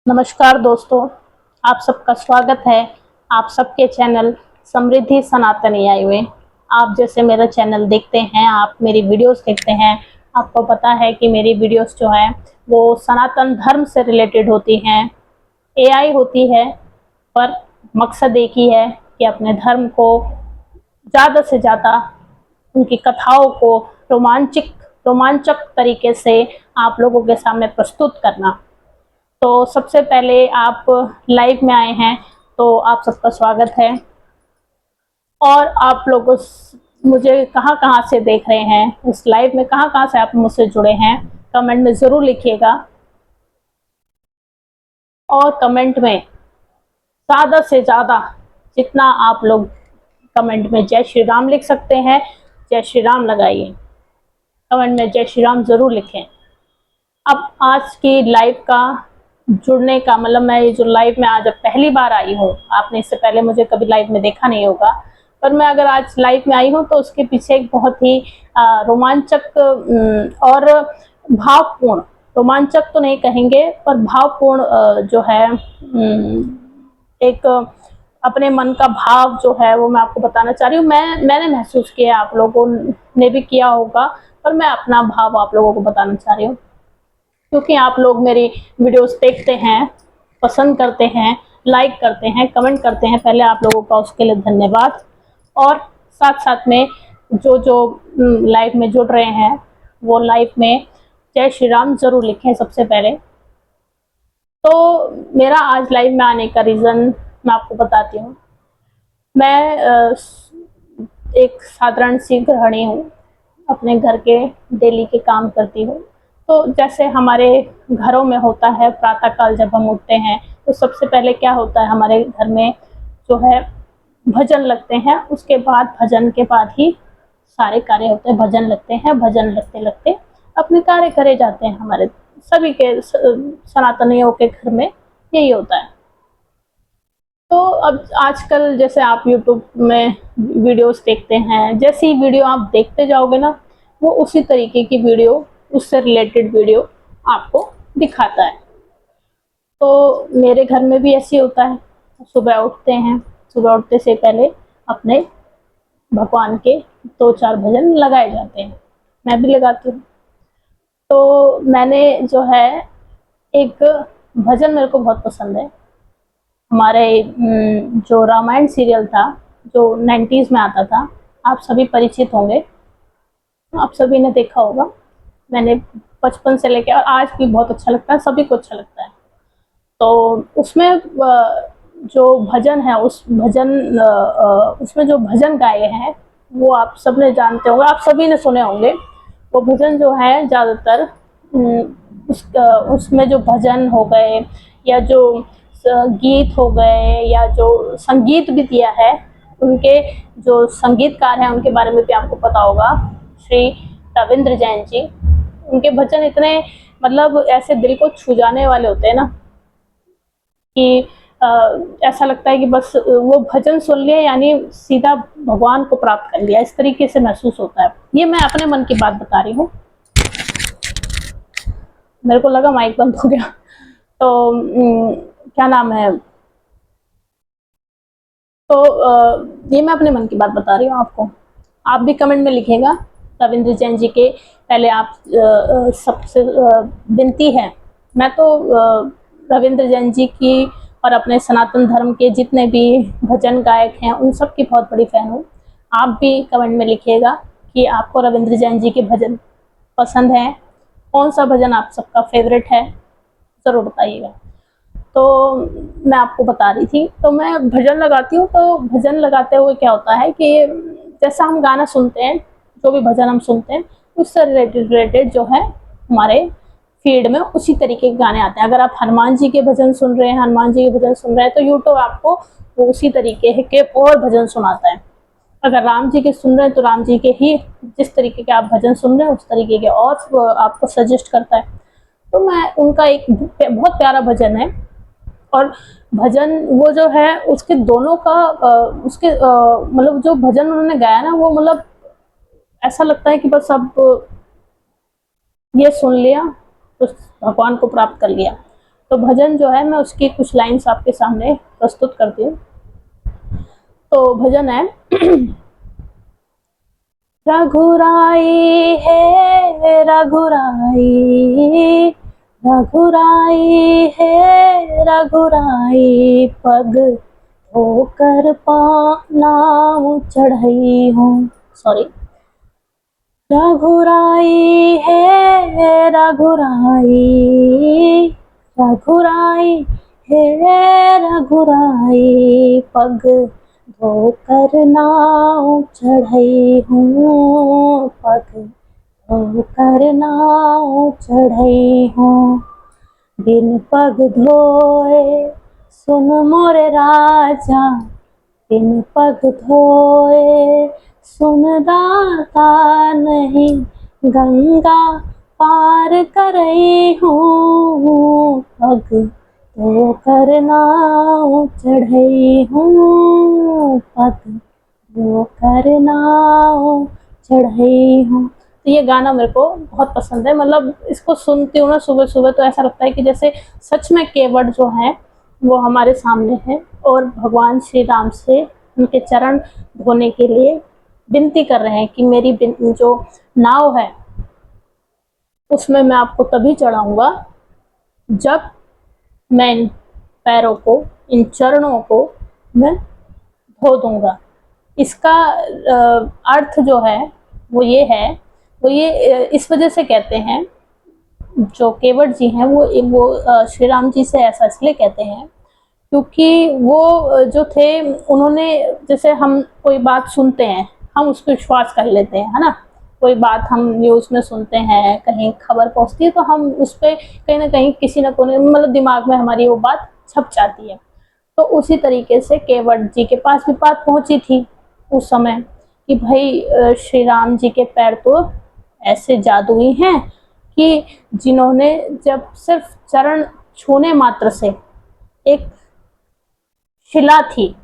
नमस्कार दोस्तों, आप सबका स्वागत है आप सबके चैनल समृद्धि सनातन एआई में। आप जैसे मेरा चैनल देखते हैं, आप मेरी वीडियोस देखते हैं, आपको पता है कि मेरी वीडियोस जो है वो सनातन धर्म से रिलेटेड होती हैं। एआई होती है, पर मकसद एक ही है कि अपने धर्म को ज़्यादा से ज़्यादा उनकी कथाओं को रोमांचक तरीके से आप लोगों के सामने प्रस्तुत करना। तो सबसे पहले आप लाइव में आए हैं तो आप सबका स्वागत है। और आप लोग मुझे कहाँ से देख रहे हैं, इस लाइव में कहाँ से आप मुझसे जुड़े हैं, कमेंट में ज़रूर लिखिएगा। और कमेंट में ज़्यादा से ज़्यादा जितना आप लोग कमेंट में जय श्री राम लिख सकते हैं, जय श्री राम लगाइए। कमेंट में जय श्री राम ज़रूर लिखें। अब आज की लाइव का जुड़ने का मतलब, मैं ये जो लाइव में आज पहली बार आई हूँ, आपने इससे पहले मुझे कभी लाइव में देखा नहीं होगा, पर मैं अगर आज लाइव में आई हूँ तो उसके पीछे एक बहुत ही रोमांचक और भावपूर्ण, रोमांचक तो नहीं कहेंगे पर भावपूर्ण जो है एक अपने मन का भाव जो है वो मैं आपको बताना चाह रही हूँ। मैंने महसूस किया, आप लोगों ने भी किया होगा, पर मैं अपना भाव आप लोगों को बताना चाह रही हूँ क्योंकि आप लोग मेरी वीडियोस देखते हैं, पसंद करते हैं, लाइक करते हैं, कमेंट करते हैं। पहले आप लोगों का उसके लिए धन्यवाद। और साथ साथ में जो लाइव में जुड़ रहे हैं वो लाइव में जय श्री राम ज़रूर लिखें सबसे पहले। तो मेरा आज लाइव में आने का रीज़न मैं आपको बताती हूँ। मैं एक साधारण सी गृहिणी हूँ, अपने घर के डेली के काम करती हूँ। तो जैसे हमारे घरों में होता है, प्रातःकाल जब हम उठते हैं तो सबसे पहले क्या होता है, हमारे घर में जो है भजन लगते हैं। उसके बाद भजन के बाद ही सारे कार्य होते हैं। भजन लगते हैं, भजन लगते लगते अपने कार्य करे जाते हैं। हमारे सभी के सनातनियों के घर में यही होता है। तो अब आजकल जैसे आप YouTube में वीडियोस देखते हैं, जैसी वीडियो आप देखते जाओगे ना, वो उसी तरीके की वीडियो, उससे रिलेटेड वीडियो आपको दिखाता है। तो मेरे घर में भी ऐसे होता है। सुबह उठते हैं, सुबह उठते से पहले अपने भगवान के 2-4 भजन लगाए जाते हैं, मैं भी लगाती हूँ। तो मैंने जो है एक भजन मेरे को बहुत पसंद है। हमारे जो रामायण सीरियल था, जो 90s में आता था, आप सभी परिचित होंगे, आप सभी ने देखा होगा। मैंने बचपन से लेकर और आज भी बहुत अच्छा लगता है, सभी को अच्छा लगता है। तो उसमें जो भजन है, उसमें जो भजन गाए हैं वो आप सब ने जानते होंगे, आप सभी ने सुने होंगे। वो भजन जो है ज़्यादातर उसमें जो भजन हो गए या जो गीत हो गए या जो संगीत भी दिया है, उनके जो संगीतकार हैं उनके बारे में भी आपको पता होगा, श्री रविंद्र जैन जी। उनके भजन इतने मतलब ऐसे दिल को छू जाने वाले होते हैं ना कि ऐसा लगता है कि बस वो भजन सुन लिया यानी सीधा भगवान को प्राप्त कर लिया, इस तरीके से महसूस होता है। ये मैं अपने मन की बात बता रही हूँ। मेरे को लगा माइक बंद हो गया। तो क्या नाम है, तो ये मैं अपने मन की बात बता रही हूँ आपको। आप भी कमेंट में लिखिएगा रविंद्र जैन जी के। पहले आप सबसे विनती है, मैं तो रविंद्र जैन जी की और अपने सनातन धर्म के जितने भी भजन गायक हैं उन सब की बहुत बड़ी फ़ैन हूँ। आप भी कमेंट में लिखिएगा कि आपको रविंद्र जैन जी के भजन पसंद हैं, कौन सा भजन आप सबका फेवरेट है, ज़रूर बताइएगा। तो मैं आपको बता रही थी, तो मैं भजन लगाती हूँ। तो भजन लगाते हुए क्या होता है कि जैसा हम गाना सुनते हैं, जो भी भजन हम सुनते हैं उससे रिलेटेड जो है हमारे फीड में उसी तरीके के गाने आते हैं। अगर आप हनुमान जी के भजन सुन रहे हैं, हनुमान जी के भजन सुन रहे हैं, तो यूट्यूब आपको वो उसी तरीके के और भजन सुनाता है। अगर राम जी के सुन रहे हैं तो राम जी के ही जिस तरीके के आप भजन सुन रहे हैं उस तरीके के और आपको सजेस्ट करता है। तो मैं उनका एक बहुत प्यारा भजन है, और भजन वो जो है उसके दोनों का उसके मतलब जो भजन उन्होंने गाया ना, वो मतलब ऐसा लगता है कि बस अब ये सुन लिया तो भगवान को प्राप्त कर लिया। तो भजन जो है मैं उसकी कुछ लाइन्स आपके सामने प्रस्तुत करती हूँ। तो भजन है रघुराई है रघुराई, रघुराई है रघुराई, पग धोकर पाँव चढ़ई हूँ। सॉरी, रघुराई है रघुराई, रघुराई है रघुराई, पग धोकर नाव चढ़ई हूँ, पग धोकर नाव चढ़ई हूँ। बिन पग धोए सुन मोरे राजा, बिन पग धोए सुन दाता, नहीं गंगा पार करई हूँ, पग धोकर नाव चढ़ई हूँ, पग धोकर नाव चढ़ई हूँ। तो ये गाना मेरे को बहुत पसंद है। मतलब इसको सुनती हूँ ना सुबह सुबह तो ऐसा लगता है कि जैसे सच में केवट जो है वो हमारे सामने है और भगवान श्री राम से उनके चरण धोने के लिए विनती कर रहे हैं कि मेरी जो नाव है उसमें मैं आपको तभी चढ़ाऊंगा जब मैं इन पैरों को, इन चरणों को मैं धो दूंगा। इसका अर्थ जो है वो ये इस वजह से कहते हैं, जो केवट जी हैं वो श्री राम जी से ऐसा इसलिए कहते हैं क्योंकि वो जो थे उन्होंने, जैसे हम कोई बात सुनते हैं हम उस पर विश्वास कर लेते हैं, है ना। कोई बात हम न्यूज़ में सुनते हैं, कहीं खबर पहुंचती है तो हम उस पर कहीं ना कहीं किसी न कोई मतलब दिमाग में हमारी वो बात छप जाती है। तो उसी तरीके से केवट जी के पास भी बात पहुंची थी उस समय कि भाई श्री राम जी के पैर तो ऐसे जादुई हैं कि जिन्होंने जब सिर्फ चरण छूने मात्र से एक शिला थी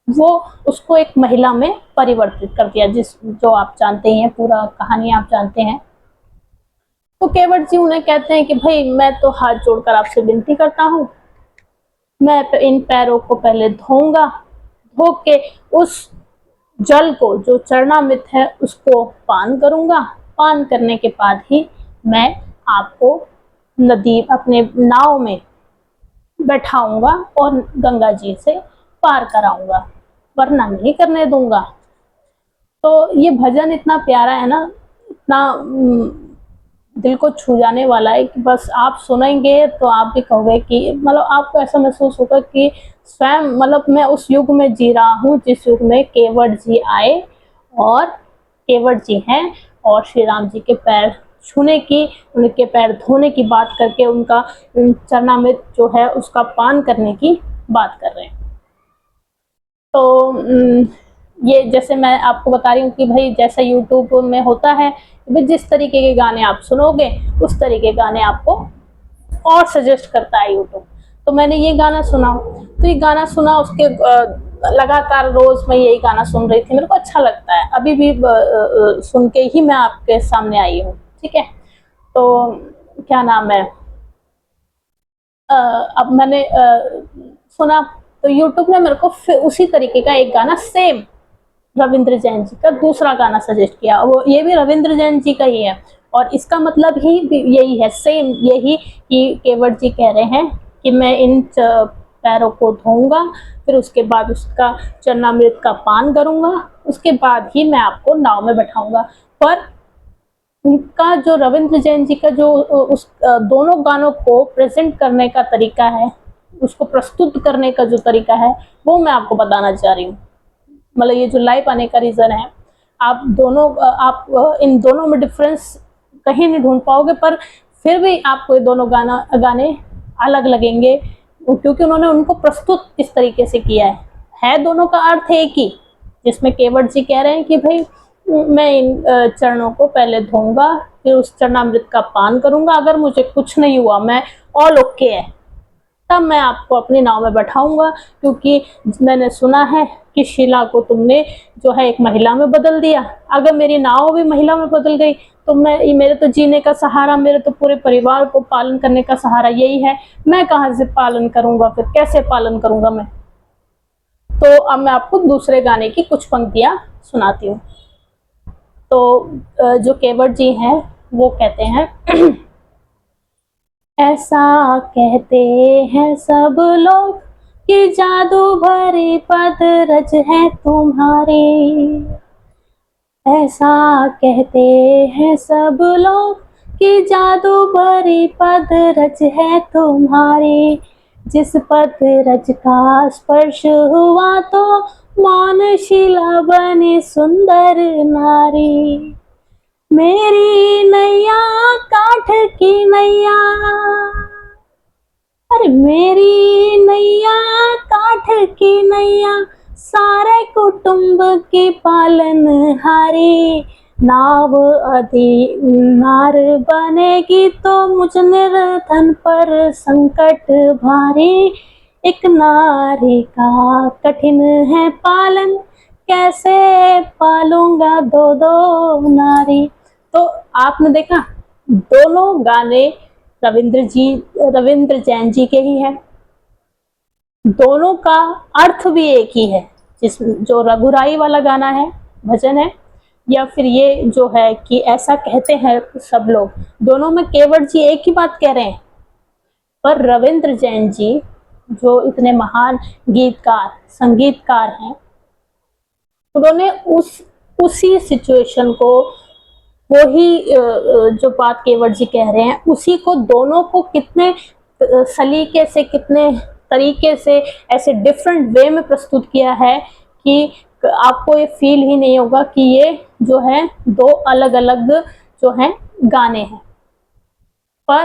वो उसको एक महिला में परिवर्तित कर दिया, जो आप जानते हैं, पूरा कहानी आप जानते हैं। तो केवट जी उन्हें कहते हैं कि भाई मैं तो हाथ जोड़कर आपसे विनती करता हूँ, मैं इन पैरों को पहले धोऊंगा, धो के उस जल को जो चरणामृत है उसको पान करूंगा, पान करने के बाद ही मैं आपको नदी अपने नाव में बैठाऊंगा और गंगा जी से पार कराऊंगा, वरना नहीं करने दूंगा। तो ये भजन इतना प्यारा है ना, इतना दिल को छू जाने वाला है कि बस आप सुनेंगे तो आप भी कहोगे कि मतलब आपको ऐसा महसूस होगा कि स्वयं मतलब मैं उस युग में जी रहा हूँ जिस युग में केवट जी आए और केवट जी हैं और श्री राम जी के पैर छूने की, उनके पैर धोने की बात करके उनका चरणामृत जो है उसका पान करने की बात कर रहे हैं। तो ये जैसे मैं आपको बता रही हूँ कि भाई जैसा यूट्यूब में होता है, जिस तरीके के गाने आप सुनोगे उस तरीके गाने आपको और सजेस्ट करता है यूट्यूब। तो मैंने ये गाना सुना, तो ये गाना सुना उसके लगातार रोज मैं यही गाना सुन रही थी, मेरे को अच्छा लगता है, अभी भी सुन के ही मैं आपके सामने आई हूँ। ठीक है, तो क्या नाम है, अब मैंने सुना तो यूट्यूब ने मेरे को फिर उसी तरीके का एक गाना सेम रविंद्र जैन जी का दूसरा गाना सजेस्ट किया, वो ये भी रविंद्र जैन जी का ही है और इसका मतलब ही यही है, सेम यही कि केवट जी कह रहे हैं कि मैं इन पैरों को धोऊंगा, फिर उसके बाद उसका चरणामृत का पान करूंगा, उसके बाद ही मैं आपको नाव में बैठाऊंगा। पर उनका जो रविंद्र जैन जी का जो उस दोनों गानों को प्रेजेंट करने का तरीका है, उसको प्रस्तुत करने का जो तरीका है वो मैं आपको बताना चाह रही हूँ। मतलब ये जो लाइव आने का रीज़न है, आप इन दोनों में डिफरेंस कहीं नहीं ढूंढ पाओगे, पर फिर भी आपको ये दोनों गाने अलग लगेंगे क्योंकि उन्होंने उनको प्रस्तुत इस तरीके से किया है दोनों का अर्थ एक ही, जिसमें केवट जी कह रहे हैं कि भाई मैं इन चरणों को पहले धोऊंगा, फिर उस चरणामृत का पान करूंगा, अगर मुझे कुछ नहीं हुआ मैं ऑल ओके है, तब मैं आपको अपनी नाव में बैठाऊंगा, क्योंकि मैंने सुना है कि शीला को तुमने जो है एक महिला में बदल दिया। अगर मेरी नाव भी महिला में बदल गई तो मेरे तो जीने का सहारा, मेरे तो पूरे परिवार को पालन करने का सहारा यही है। मैं कहाँ से पालन करूंगा, फिर कैसे पालन करूंगा मैं। तो अब मैं आपको दूसरे गाने की कुछ पंक्तियां सुनाती हूँ। तो जो केवट जी हैं वो कहते हैं ऐसा कहते हैं सब लोग कि जादू भरी पद रज है तुम्हारी। ऐसा कहते हैं सब लोग कि जादू भरी पद रज है तुम्हारी। जिस पद रज का स्पर्श हुआ तो मौन शिला बनी सुंदर नारी। मेरी नैया काठ की नैया, अरे मेरी नैया काठ की नैया, सारे कुटुंब की पालन हारी। नाव अधिनार बनेगी तो मुझ निर्धन पर संकट भारी। एक नारी का कठिन है पालन, कैसे पालूंगा दो दो नारी। तो आपने देखा दोनों गाने रविंद्र जैन जी के ही हैं। दोनों का अर्थ भी एक ही है। जो रघुराई वाला गाना है, भजन है, या फिर ये जो है कि ऐसा कहते हैं सब लोग, दोनों में केवट जी एक ही बात कह रहे हैं। पर रविंद्र जैन जी जो इतने महान गीतकार संगीतकार हैं, उन्होंने उसी सिचुएशन को, वही जो बात केवट जी कह रहे हैं, उसी को दोनों को कितने सलीके से, कितने तरीके से ऐसे डिफरेंट वे में प्रस्तुत किया है कि आपको ये फील ही नहीं होगा कि ये जो है दो अलग अलग जो हैं गाने हैं। पर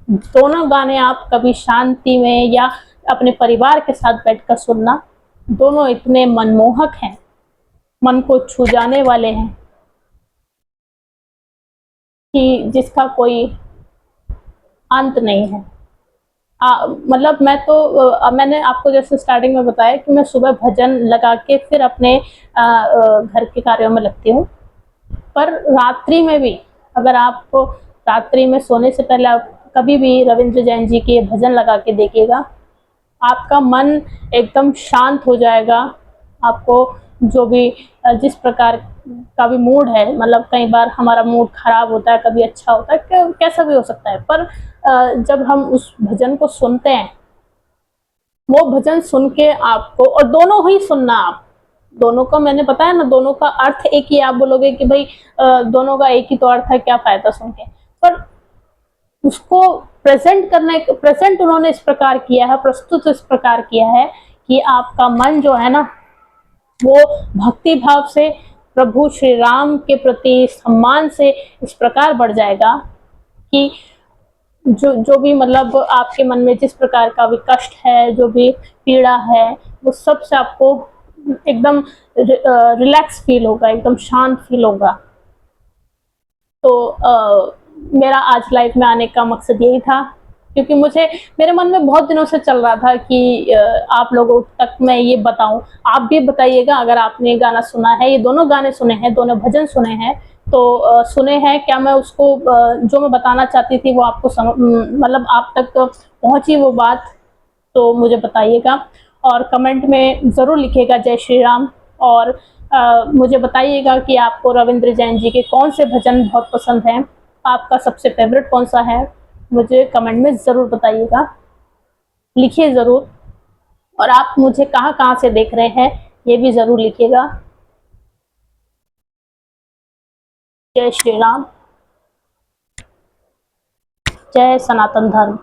दोनों गाने आप कभी शांति में या अपने परिवार के साथ बैठकर सुनना, दोनों इतने मनमोहक हैं, मन को छू जाने वाले हैं कि जिसका कोई अंत नहीं है। मतलब मैंने आपको जैसे स्टार्टिंग में बताया कि मैं सुबह भजन लगा के फिर अपने घर के कार्यों में लगती हूँ। पर रात्रि में भी, अगर आपको रात्रि में सोने से पहले आप कभी भी रविंद्र जैन जी के भजन लगा के देखिएगा, आपका मन एकदम शांत हो जाएगा। आपको जो भी जिस प्रकार का भी मूड है, मतलब कई बार हमारा मूड खराब होता है, कभी अच्छा होता है, कैसा भी हो सकता है, पर जब हम उस भजन को सुनते हैं, वो भजन सुन के आपको, और दोनों ही सुनना आप, दोनों का मैंने बताया ना, दोनों का अर्थ एक ही। आप बोलोगे कि भाई दोनों का एक ही तो अर्थ है, क्या फायदा सुन के। पर उसको प्रेजेंट उन्होंने इस प्रकार किया है, प्रस्तुत इस प्रकार किया है कि आपका मन जो है ना, वो भक्ति भाव से प्रभु श्री राम के प्रति सम्मान से इस प्रकार बढ़ जाएगा कि जो भी मतलब आपके मन में जिस प्रकार का भी कष्ट है, जो भी पीड़ा है, वो सब से आपको एकदम रिलैक्स फील होगा, एकदम शांत फील होगा। तो मेरा आज लाइफ में आने का मकसद यही था, क्योंकि मेरे मन में बहुत दिनों से चल रहा था कि आप लोगों तक मैं ये बताऊं। आप भी बताइएगा अगर आपने गाना सुना है, ये दोनों गाने सुने हैं, दोनों भजन सुने हैं, तो सुने हैं क्या, मैं उसको जो मैं बताना चाहती थी वो आपको मतलब आप तक पहुंची वो बात, तो मुझे बताइएगा। और कमेंट में ज़रूर लिखिएगा जय श्री राम। और मुझे बताइएगा कि आपको रविंद्र जैन जी के कौन से भजन बहुत पसंद हैं, आपका सबसे फेवरेट कौन सा है, मुझे कमेंट में ज़रूर बताइएगा, लिखिए ज़रूर। और आप मुझे कहाँ कहाँ से देख रहे हैं ये भी ज़रूर लिखिएगा। जय श्री राम, जय सनातन धर्म।